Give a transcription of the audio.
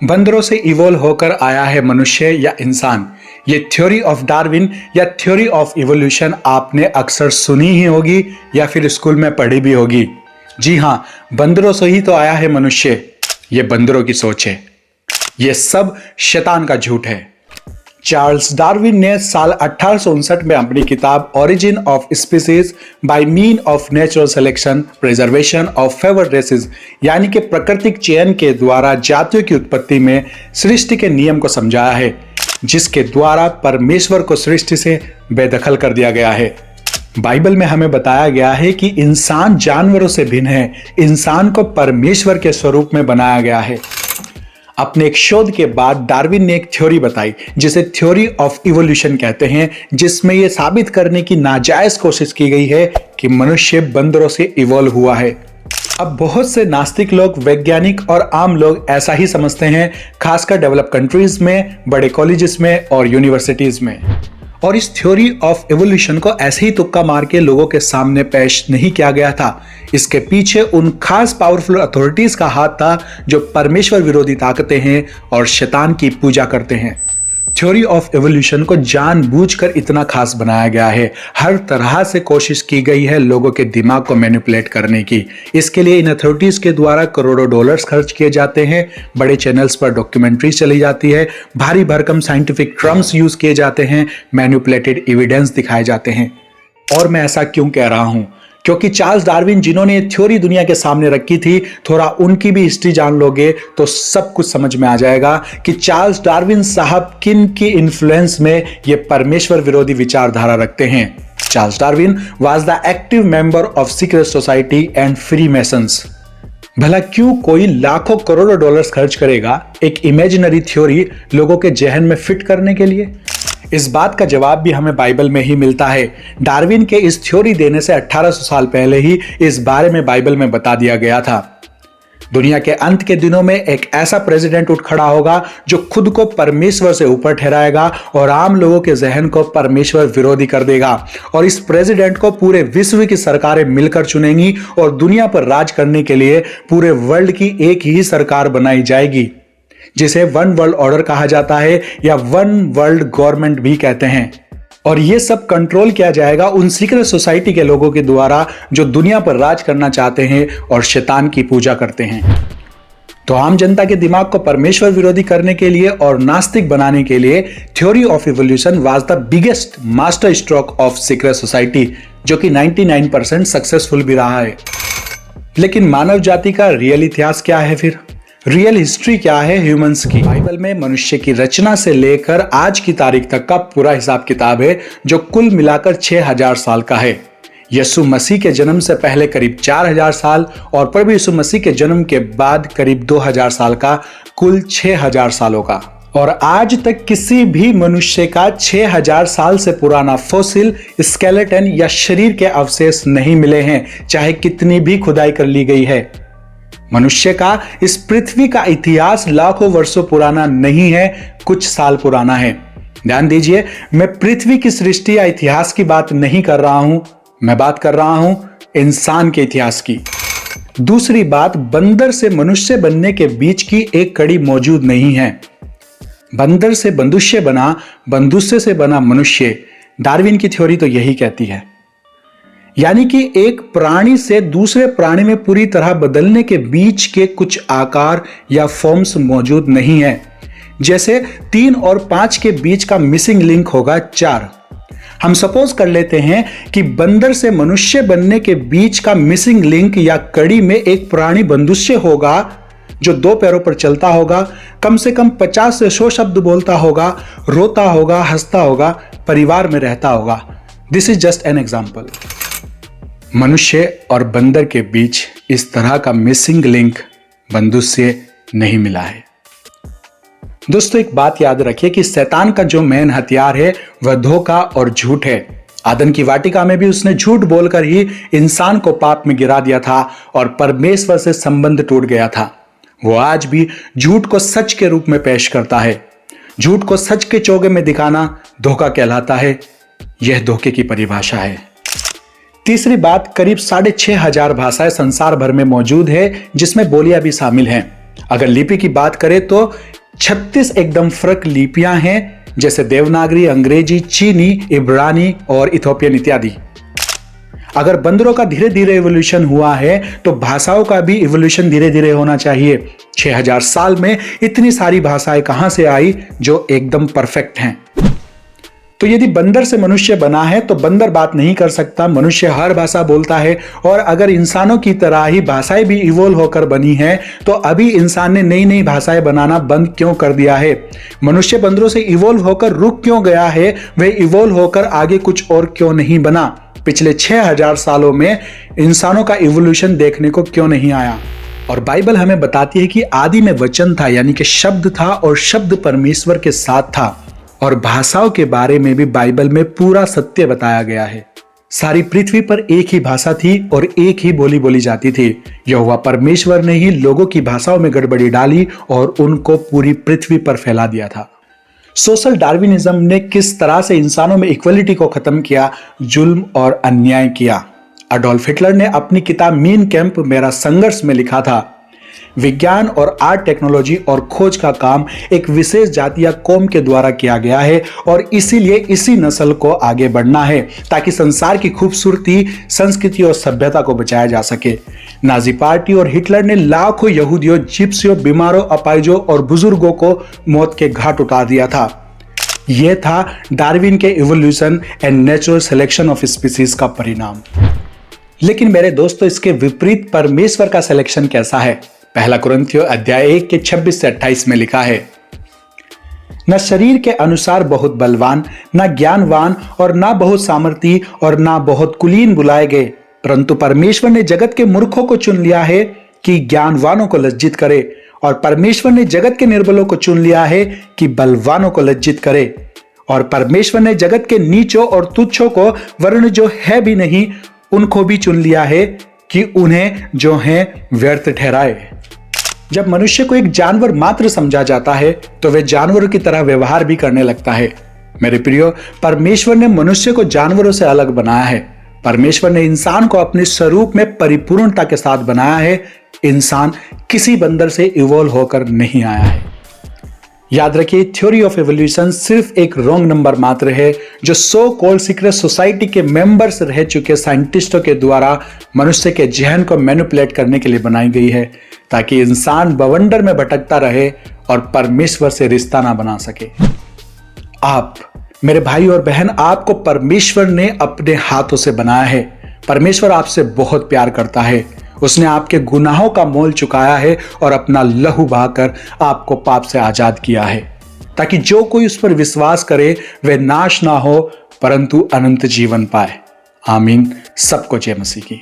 बंदरों से इवोल्व होकर आया है मनुष्य या इंसान। ये थ्योरी ऑफ डार्विन या थ्योरी ऑफ इवोल्यूशन आपने अक्सर सुनी ही होगी या फिर स्कूल में पढ़ी भी होगी। जी हाँ, बंदरों से ही तो आया है मनुष्य। ये बंदरों की सोच है। ये सब शैतान का झूठ है। चार्ल्स डार्विन ने साल 1859 में अपनी किताब origin of species by mean of natural selection preservation of favoured races यानी कि प्राकृतिक चयन के द्वारा जातियों की उत्पत्ति में सृष्टि के नियम को समझाया है, जिसके द्वारा परमेश्वर को सृष्टि से बेदखल कर दिया गया है। बाइबल में हमें बताया गया है कि इंसान जानवरों से भिन्न है। इंसान को परमेश्वर के स्वरूप में बनाया गया है। अपने एक शोध के बाद डार्विन ने एक थ्योरी बताई जिसे थ्योरी ऑफ इवोल्यूशन कहते हैं, जिसमें यह साबित करने की नाजायज कोशिश की गई है कि मनुष्य बंदरों से इवॉल्व हुआ है। अब बहुत से नास्तिक लोग, वैज्ञानिक और आम लोग ऐसा ही समझते हैं, खासकर डेवलप कंट्रीज में, बड़े कॉलेजेस में और यूनिवर्सिटीज में। और इस थ्योरी ऑफ एवोल्यूशन को ऐसे ही तुक्का मार के लोगों के सामने पेश नहीं किया गया था। इसके पीछे उन खास पावरफुल अथॉरिटीज का हाथ था जो परमेश्वर विरोधी ताकतें हैं और शैतान की पूजा करते हैं। थ्योरी ऑफ एवोल्यूशन को जानबूझकर इतना खास बनाया गया है। हर तरह से कोशिश की गई है लोगों के दिमाग को मैनिपुलेट करने की। इसके लिए इन अथॉरिटीज के द्वारा करोड़ों डॉलर्स खर्च किए जाते हैं। बड़े चैनल्स पर डॉक्यूमेंट्रीज चली जाती है। भारी भरकम साइंटिफिक टर्म्स यूज किए जाते हैं। मैनिपुलेटेड एविडेंस दिखाए जाते हैं। और मैं ऐसा क्यों कह रहा हूं? क्योंकि चार्ल्स डार्विन जिन्होंने थ्योरी दुनिया के सामने रखी थी, थोड़ा उनकी भी हिस्ट्री जान लोगे तो सब कुछ समझ में आ जाएगा कि चार्ल्स डार्विन साहब किन की इन्फ्लुएंस में ये परमेश्वर विरोधी विचारधारा रखते हैं। Charles Darwin was the active member of secret society and free masons. भला क्यों कोई लाखों करोड़ों डॉलर्स खर्च करेगा एक इमेजिनरी थ्योरी लोगों के जहन में फिट करने के लिए? इस बात का जवाब भी हमें बाइबल में ही मिलता है। डार्विन के इस थ्योरी देने से 1800 साल पहले ही इस बारे में बाइबल में बता दिया गया था। दुनिया के अंत के दिनों में एक ऐसा प्रेसिडेंट उठ खड़ा होगा जो खुद को परमेश्वर से ऊपर ठहराएगा और आम लोगों के जहन को परमेश्वर विरोधी कर देगा। और इस प्रेसिडेंट को पूरे विश्व की सरकारें मिलकर चुनेंगी और दुनिया पर राज करने के लिए पूरे वर्ल्ड की एक ही सरकार बनाई जाएगी, जिसे वन वर्ल्ड ऑर्डर कहा जाता है या वन वर्ल्ड गवर्नमेंट भी कहते हैं। और यह सब कंट्रोल किया जाएगा उन सीक्रेट सोसाइटी के लोगों के द्वारा जो दुनिया पर राज करना चाहते हैं और शैतान की पूजा करते हैं। तो आम जनता के दिमाग को परमेश्वर विरोधी करने के लिए और नास्तिक बनाने के लिए theory of evolution was the biggest master stroke of secret society, जो कि 99% सक्सेसफुल भी रहा है। लेकिन मानव जाति का रियल इतिहास क्या है फिर? रियल हिस्ट्री क्या है ह्यूमंस की? बाइबल में मनुष्य की रचना से लेकर आज की तारीख तक का पूरा हिसाब किताब है, जो कुल मिलाकर 6000 साल का है। यीशु मसीह के जन्म से पहले करीब 4000 साल और प्रभु यीशु मसीह के जन्म के बाद करीब 2000 साल का, कुल 6000 सालों का। और आज तक किसी भी मनुष्य का 6000 साल से पुराना फोसिल, स्केलेटन या शरीर के अवशेष नहीं मिले हैं, चाहे कितनी भी खुदाई कर ली गई है। मनुष्य का इस पृथ्वी का इतिहास लाखों वर्षों पुराना नहीं है, कुछ साल पुराना है। ध्यान दीजिए, मैं पृथ्वी की सृष्टि या इतिहास की बात नहीं कर रहा हूं, मैं बात कर रहा हूं इंसान के इतिहास की। दूसरी बात, बंदर से मनुष्य बनने के बीच की एक कड़ी मौजूद नहीं है। बंदर से बंदुष्य बना, बंदुष्य से बना मनुष्य। डार्विन की थ्योरी तो यही कहती है। यानी कि एक प्राणी से दूसरे प्राणी में पूरी तरह बदलने के बीच के कुछ आकार या फॉर्म्स मौजूद नहीं है। जैसे 3 और 5 के बीच का मिसिंग लिंक होगा 4। हम सपोज कर लेते हैं कि बंदर से मनुष्य बनने के बीच का मिसिंग लिंक या कड़ी में एक प्राणी बंदुष्य होगा जो 2 पैरों पर चलता होगा, कम से कम 50 से 100 शब्द बोलता होगा, रोता होगा, हंसता होगा, परिवार में रहता होगा। This is just an example. मनुष्य और बंदर के बीच इस तरह का मिसिंग लिंक बंदुष्य नहीं मिला है। दोस्तों, एक बात याद रखिए कि शैतान का जो मेन हथियार है वह धोखा और झूठ है। आदम की वाटिका में भी उसने झूठ बोलकर ही इंसान को पाप में गिरा दिया था और परमेश्वर से संबंध टूट गया था। वो आज भी झूठ को सच के रूप में पेश करता है। झूठ को सच के चोगे में दिखाना धोखा कहलाता है। यह धोखे की परिभाषा है। तीसरी बात, करीब 6500 भाषाएं संसार भर में मौजूद है, जिसमें बोलियां भी शामिल हैं। अगर लिपि की बात करें तो 36 एकदम फर्क लिपियां हैं, जैसे देवनागरी, अंग्रेजी, चीनी, इब्रानी और इथोपियन इत्यादि। अगर बंदरों का धीरे धीरे इवोल्यूशन हुआ है तो भाषाओं का भी इवोल्यूशन धीरे धीरे होना चाहिए। 6000 साल में इतनी सारी भाषाएं कहां से आई जो एकदम परफेक्ट हैं? तो यदि बंदर से मनुष्य बना है तो बंदर बात नहीं कर सकता, मनुष्य हर भाषा बोलता है। और अगर इंसानों की तरह ही भाषाएं भी इवोल्व होकर बनी है तो अभी इंसान ने नई नई भाषाएं बनाना बंद क्यों कर दिया है? मनुष्य बंदरों से इवोल्व होकर रुक क्यों गया है? वह इवोल्व होकर आगे कुछ और क्यों नहीं बना? पिछले 6000 सालों में इंसानों का इवोल्यूशन देखने को क्यों नहीं आया? और बाइबल हमें बताती है कि आदि में वचन था, यानी कि शब्द था, और शब्द परमेश्वर के साथ था। और भाषाओं के बारे में भी बाइबल में पूरा सत्य बताया गया है। सारी पृथ्वी पर एक ही भाषा थी और एक ही बोली बोली जाती थी। यहोवा परमेश्वर ने ही लोगों की भाषाओं में गड़बड़ी डाली और उनको पूरी पृथ्वी पर फैला दिया था। सोशल डार्विनिज्म ने किस तरह से इंसानों में इक्वलिटी को खत्म किया, जुल्म और अन्याय किया। अडोल्फ हिटलर ने अपनी किताब मीन कैंप मेरा संघर्ष में लिखा था, विज्ञान और आर्ट, टेक्नोलॉजी और खोज का काम एक विशेष जाति या कौम के द्वारा किया गया है और इसीलिए इसी नस्ल को आगे बढ़ना है ताकि संसार की खूबसूरती, संस्कृति और सभ्यता को बचाया जा सके। नाजी पार्टी और हिटलर ने लाखों यहूदियों, जिप्सियों, बीमारों, अपाहिजों और बुजुर्गों को मौत के घाट उतार दिया था। यह था डार्विन के evolution and natural selection of species का परिणाम। लेकिन मेरे दोस्तों, इसके विपरीत परमेश्वर का सिलेक्शन कैसा है? पहला कुरिन्थियों अध्याय 1 के 26 से 28 में लिखा है, न शरीर के अनुसार बहुत बलवान, न ज्ञानवान और न बहुत सामर्थी और न बहुत कुलीन बुलाए गए, परंतु परमेश्वर ने जगत के मूर्खों को चुन लिया है कि ज्ञानवानों को लज्जित करे, और परमेश्वर ने जगत के निर्बलों को चुन लिया है कि बलवानों को लज्जित करे, और परमेश्वर ने जगत के नीचों और तुच्छों को, वर्ण जो है भी नहीं, उनको भी चुन लिया है कि उन्हें जो है व्यर्थ ठहराए। जब मनुष्य को एक जानवर मात्र समझा जाता है तो वह जानवरों की तरह व्यवहार भी करने लगता है। मेरे प्रियो, परमेश्वर ने मनुष्य को जानवरों से अलग बनाया है। परमेश्वर ने इंसान को अपने स्वरूप में परिपूर्णता के साथ बनाया है। इंसान किसी बंदर से इवोल्व होकर नहीं आया है। याद रखिए, थ्योरी ऑफ एवोल्यूशन सिर्फ एक रॉन्ग नंबर मात्र है जो सो कॉल्ड सीक्रेट सोसाइटी के मेंबर्स रह चुके साइंटिस्टों के द्वारा मनुष्य के जहन को मैनिपुलेट करने के लिए बनाई गई है ताकि इंसान बवंडर में भटकता रहे और परमेश्वर से रिश्ता ना बना सके। आप मेरे भाई और बहन, आपको परमेश्वर ने अपने हाथों से बनाया है। परमेश्वर आपसे बहुत प्यार करता है। उसने आपके गुनाहों का मोल चुकाया है और अपना लहू बहाकर आपको पाप से आजाद किया है ताकि जो कोई उस पर विश्वास करे वह नाश ना हो परंतु अनंत जीवन पाए। आमीन। सबको जय मसीह की।